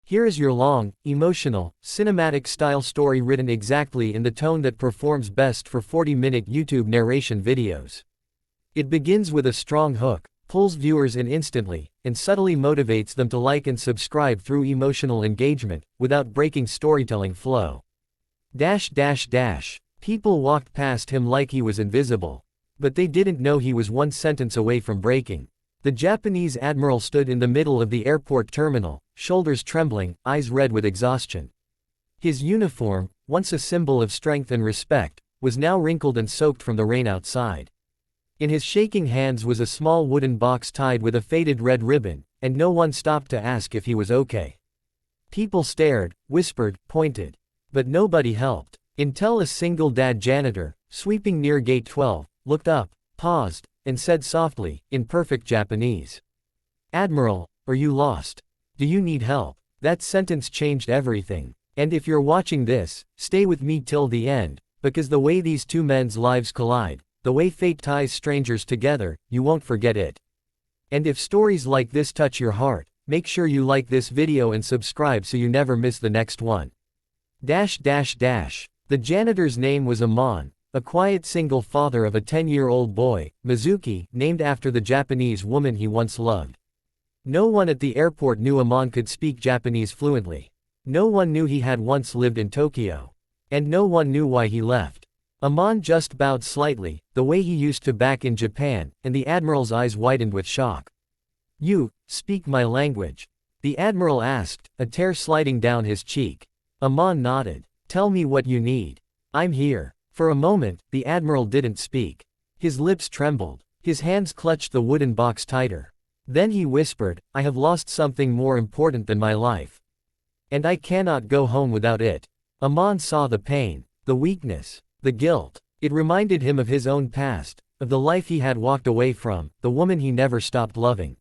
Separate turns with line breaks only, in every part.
Here is your long, emotional, cinematic-style story written exactly in the tone that performs best for 40-minute YouTube narration videos. It begins with a strong hook, pulls viewers in instantly, and subtly motivates them to like and subscribe through emotional engagement, without breaking storytelling flow. People walked past him like he was invisible. But they didn't know he was one sentence away from breaking. The Japanese Admiral stood in the middle of the airport terminal, shoulders trembling, eyes red with exhaustion. His uniform, once a symbol of strength and respect, was now wrinkled and soaked from the rain outside. In his shaking hands was a small wooden box tied with a faded red ribbon, and no one stopped to ask if he was okay. People stared, whispered, pointed. But nobody helped. Until a single janitor, sweeping near gate 12, looked up, paused, and said softly, in perfect Japanese, "Admiral, are you lost? Do you need help?" That sentence changed everything. And if you're watching this, stay with me till the end, because the way these two men's lives collide, the way fate ties strangers together, you won't forget it. And if stories like this touch your heart, make sure you like this video and subscribe so you never miss the next one. The janitor's name was Amon, a quiet single father of a 10-year-old boy, Mizuki, named after the Japanese woman he once loved. No one at the airport knew Amon could speak Japanese fluently. No one knew he had once lived in Tokyo. And no one knew why he left. Amon just bowed slightly, the way he used to back in Japan, and the Admiral's eyes widened with shock. "You speak my language?" the Admiral asked, a tear sliding down his cheek. Amon nodded. "Tell me what you need. I'm here." For a moment, the Admiral didn't speak. His lips trembled. His hands clutched the wooden box tighter. Then he whispered, "I have lost something more important than my life. And I cannot go home without it." Amon saw the pain, the weakness, the guilt. It reminded him of his own past, of the life he had walked away from, the woman he never stopped loving.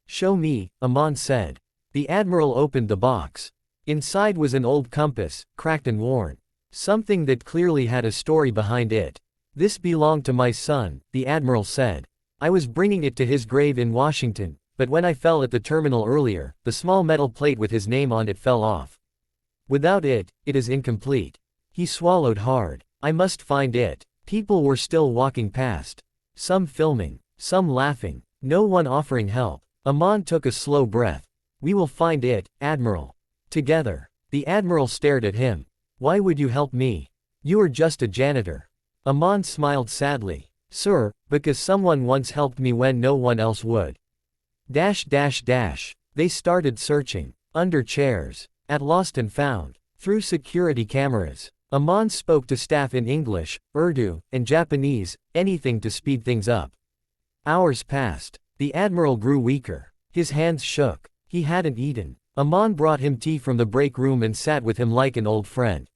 "Show me," Amon said. The Admiral opened the box. Inside was an old compass, cracked and worn. Something that clearly had a story behind it. "This belonged to my son," the Admiral said. "I was bringing it to his grave in Washington, but when I fell at the terminal earlier, the small metal plate with his name on it fell off. Without it, it is incomplete." He swallowed hard. "I must find it." People were still walking past. Some filming, some laughing, no one offering help. Amon took a slow breath. "We will find it, Admiral. Together." The Admiral stared at him. "Why would you help me? You are just a janitor." Amon smiled sadly. "Sir, because someone once helped me when no one else would." They started searching. Under chairs. At lost and found. Through security cameras. Amon spoke to staff in English, Urdu, and Japanese, anything to speed things up. Hours passed. The Admiral grew weaker. His hands shook. He hadn't eaten. Amon brought him tea from the break room and sat with him like an old friend.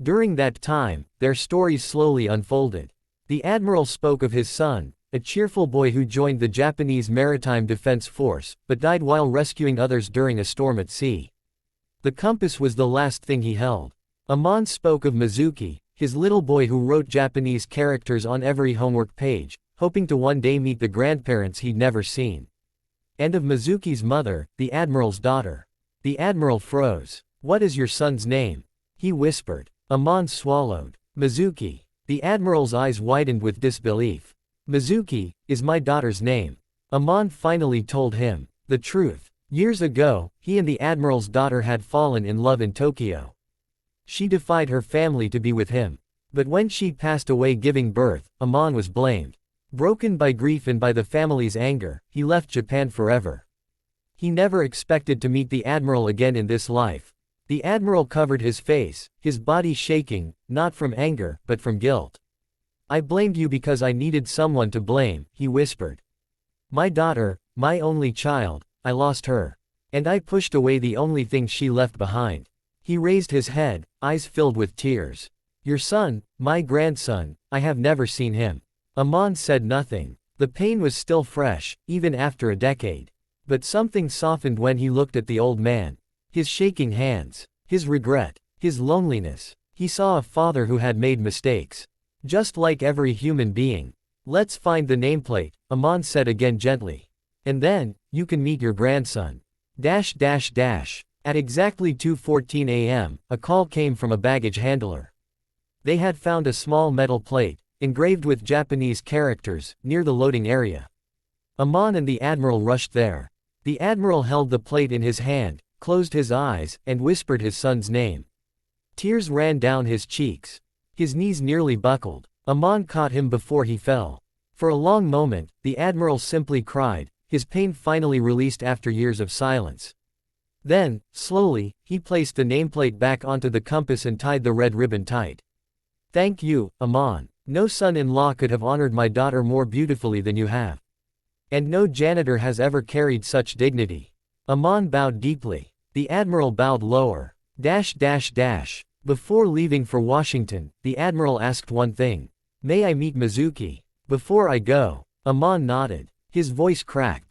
During that time, their stories slowly unfolded. The Admiral spoke of his son, a cheerful boy who joined the Japanese Maritime Defense Force, but died while rescuing others during a storm at sea. The compass was the last thing he held. Amon spoke of Mizuki, his little boy who wrote Japanese characters on every homework page, hoping to one day meet the grandparents he'd never seen. And of Mizuki's mother, the Admiral's daughter. The Admiral froze. "What is your son's name?" he whispered. Amon swallowed. "Mizuki." The Admiral's eyes widened with disbelief. "Mizuki is my daughter's name." Amon finally told him the truth. Years ago, he and the Admiral's daughter had fallen in love in Tokyo. She defied her family to be with him. But when she passed away giving birth, Amon was blamed. Broken by grief and by the family's anger, he left Japan forever. He never expected to meet the Admiral again in this life. The Admiral covered his face, his body shaking, not from anger, but from guilt. "I blamed you because I needed someone to blame," he whispered. "My daughter, my only child, I lost her. And I pushed away the only thing she left behind." He raised his head, eyes filled with tears. "Your son, my grandson, I have never seen him." Amon said nothing. The pain was still fresh, even after a decade. But something softened when he looked at the old man. His shaking hands. His regret. His loneliness. He saw a father who had made mistakes. Just like every human being. "Let's find the nameplate," Amon said again gently. "And then, you can meet your grandson." At exactly 2:14 a.m., a call came from a baggage handler. They had found a small metal plate, engraved with Japanese characters, near the loading area. Amon and the Admiral rushed there. The Admiral held the plate in his hand, closed his eyes, and whispered his son's name. Tears ran down his cheeks. His knees nearly buckled. Amon caught him before he fell. For a long moment, the Admiral simply cried, his pain finally released after years of silence. Then, slowly, he placed the nameplate back onto the compass and tied the red ribbon tight. "Thank you, Amon. No son-in-law could have honored my daughter more beautifully than you have. And no janitor has ever carried such dignity." Amon bowed deeply. The Admiral bowed lower. Before leaving for Washington, the Admiral asked one thing. "May I meet Mizuki?" "Before I go." Amon nodded. His voice cracked.